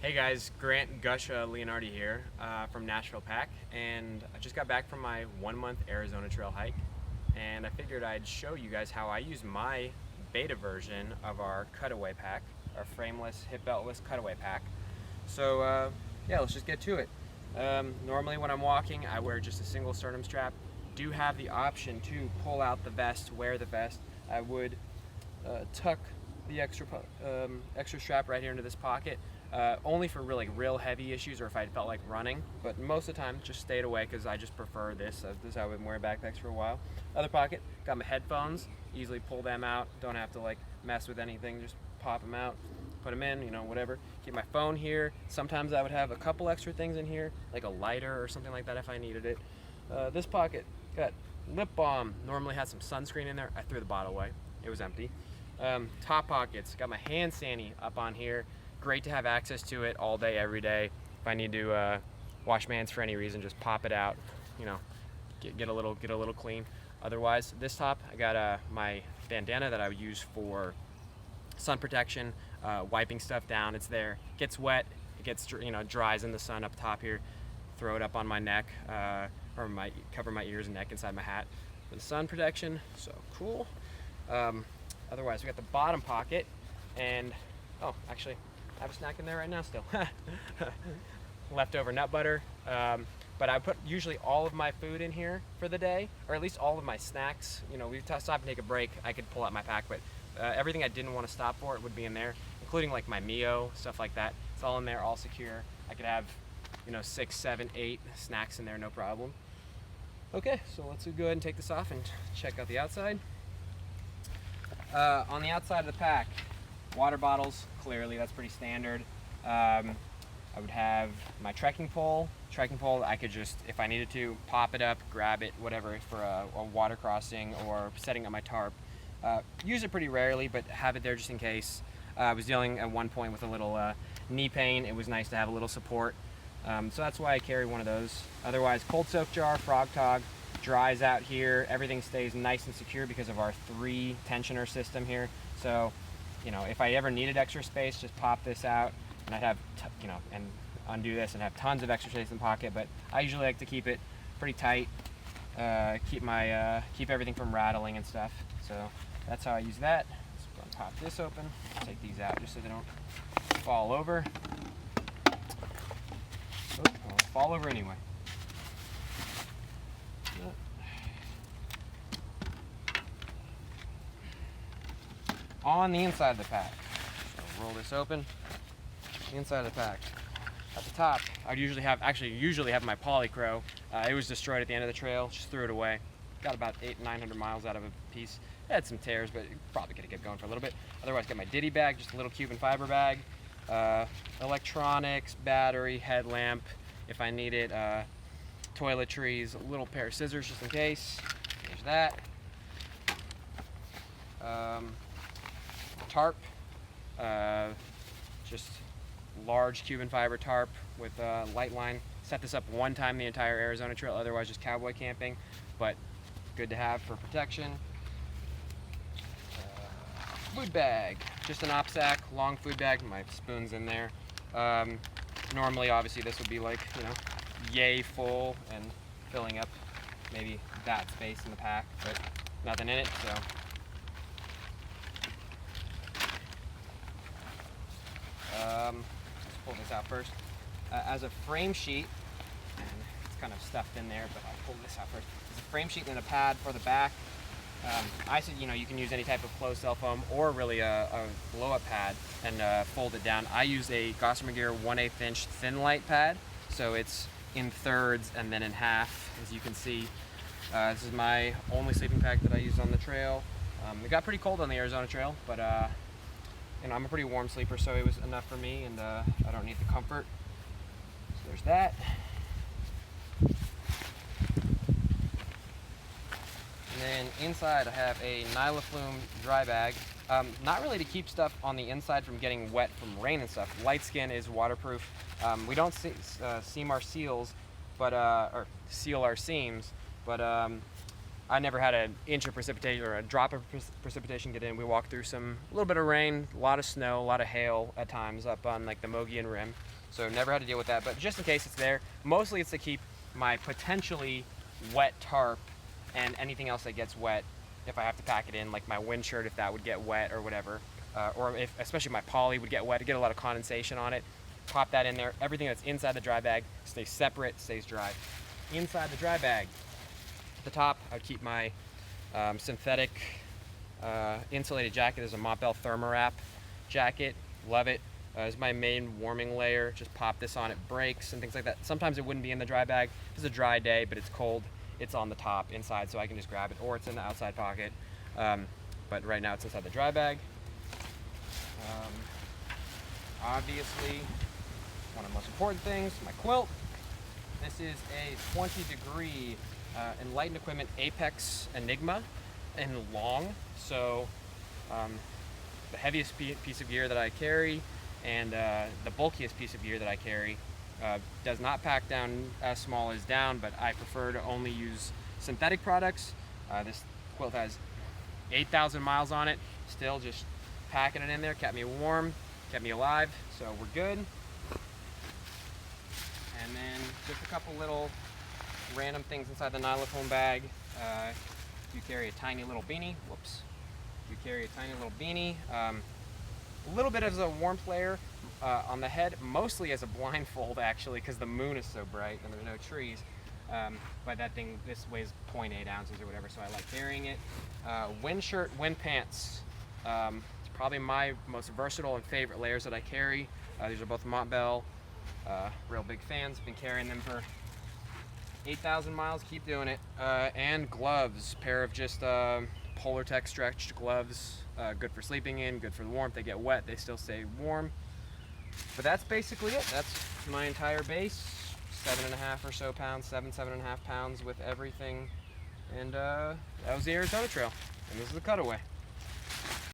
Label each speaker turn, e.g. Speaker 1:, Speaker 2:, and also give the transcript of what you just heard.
Speaker 1: Hey guys, Grant Gusha Leonardi here from Nashville Pack, and I just got back from my 1-month Arizona trail hike, and I figured I'd show you guys how I use my beta version of our cutaway pack, our frameless, hip beltless cutaway pack. So yeah, let's just get to it. Normally when I'm walking, I wear just a single sternum strap. Do have the option to pull out the vest, wear the vest. I would tuck the extra strap right here into this pocket. Only for really real heavy issues or if I felt like running, but most of the time just stayed away because I just prefer this. This is how I've been wearing backpacks for a while. Other pocket, got my headphones, easily pull them out, don't have to like mess with anything, just pop them out, put them in, you know, whatever. Keep my phone here. Sometimes I would have a couple extra things in here, like a lighter or something like that if I needed it. This pocket, got lip balm, normally has some sunscreen in there. I threw the bottle away, it was empty. Top pockets, got my hand sanitizer up on here. Great to have access to it all day, every day. If I need to wash my hands for any reason, just pop it out, you know, get a little clean. Otherwise, this top, I got my bandana that I would use for sun protection, wiping stuff down. It's there, gets wet, it gets, you know, dries in the sun up top here. Throw it up on my neck, or cover my ears and neck inside my hat for the sun protection. So cool. Otherwise, we got the bottom pocket, and oh, actually, I have a snack in there right now still. Leftover nut butter. But I put usually all of my food in here for the day, or at least all of my snacks. You know, we stopped and take a break. I could pull out my pack, but everything I didn't want to stop for, it would be in there, including like my Mio, stuff like that. It's all in there, all secure. I could have, you know, 6, 7, 8 snacks in there, no problem. Okay, so let's go ahead and take this off and check out the outside. On the outside of the pack, water bottles, clearly that's pretty standard. I would have my trekking pole. I could just, if I needed to, pop it up, grab it, whatever, for a water crossing or setting up my tarp. Use it pretty rarely, but have it there just in case. I was dealing at one point with a little knee pain. It was nice to have a little support. So that's why I carry one of those. Otherwise, cold soak jar, frog tog, dries out here. Everything stays nice and secure because of our 3 tensioner system here. So, you know, if I ever needed extra space, just pop this out, and I'd have, you know, and undo this and have tons of extra space in the pocket. But I usually like to keep it pretty tight, keep everything from rattling and stuff. So that's how I use that. Let's go and pop this open. Take these out just so they don't fall over. Oh, well, fall over anyway. On the inside of the pack, so roll this open. The inside of the pack. At the top, I'd usually have my polycro. It was destroyed at the end of the trail. Just threw it away. Got about 800-900 miles out of a piece. It had some tears, but probably could have kept going for a little bit. Otherwise, got my ditty bag, just a little Cuban fiber bag. Electronics, battery, headlamp, if I need it. Toiletries, a little pair of scissors just in case. There's that. Tarp, just large Cuban fiber tarp with light line. Set this up one time the entire Arizona trail, otherwise just cowboy camping, but good to have for protection. Food bag, just an knapsack, long food bag, my spoon's in there. Normally, obviously, this would be like, you know, yay full and filling up maybe that space in the pack, but nothing in it, so. Let's pull this out first. As a frame sheet, and it's kind of stuffed in there, but I'll pull this out first. As a frame sheet and a pad for the back. I said, you know, you can use any type of closed cell foam or really a blow-up pad and fold it down. I use a Gossamer Gear 1/8 inch thin light pad, so it's in thirds and then in half, as you can see. This is my only sleeping pack that I use on the trail. It got pretty cold on the Arizona trail, but you know, I'm a pretty warm sleeper, so it was enough for me, and I don't need the comfort. So there's that. And then inside I have a Nylaflume dry bag. Not really to keep stuff on the inside from getting wet from rain and stuff. Light Skin is waterproof. We don't seam our seals, but or seal our seams, but I never had an inch of precipitation or a drop of precipitation get in. We walked through a little bit of rain, a lot of snow, a lot of hail at times up on like the Mogollon Rim. So never had to deal with that, but just in case it's there, mostly it's to keep my potentially wet tarp and anything else that gets wet if I have to pack it in, like my wind shirt if that would get wet or whatever, or if especially my poly would get wet, to get a lot of condensation on it. Pop that in there. Everything that's inside the dry bag stays separate, stays dry. Inside the dry bag, at the top, I would keep my synthetic insulated jacket. There's a Montbell Thermarap jacket. Love it. It's my main warming layer. Just pop this on, it breaks and things like that. Sometimes it wouldn't be in the dry bag. If it's a dry day, but it's cold, it's on the top inside, so I can just grab it, or it's in the outside pocket. But right now it's inside the dry bag. Obviously, one of the most important things, my quilt. This is a 20-degree Enlightened Equipment Apex Enigma in long. So the heaviest piece of gear that I carry and the bulkiest piece of gear that I carry does not pack down as small as down, but I prefer to only use synthetic products. This quilt has 8,000 miles on it. Still just packing it in there, kept me warm, kept me alive, so we're good. And then just a couple little random things inside the Nylophone bag. You carry a tiny little beanie. Whoops. You carry a tiny little beanie. A little bit as a warmth layer on the head, mostly as a blindfold actually, because the moon is so bright and there's no trees. But that thing, this weighs 0.8 ounces or whatever, so I like carrying it. Wind shirt, wind pants. It's probably my most versatile and favorite layers that I carry. These are both Montbell. Real big fans. Been carrying them for 8,000 miles. Keep doing it. And gloves. Pair of just Polartec stretched gloves. Good for sleeping in. Good for the warmth. They get wet. They still stay warm. But that's basically it. That's my entire base. 7.5 or so pounds. 7.5 pounds with everything. And that was the Arizona Trail. And this is the Cutaway.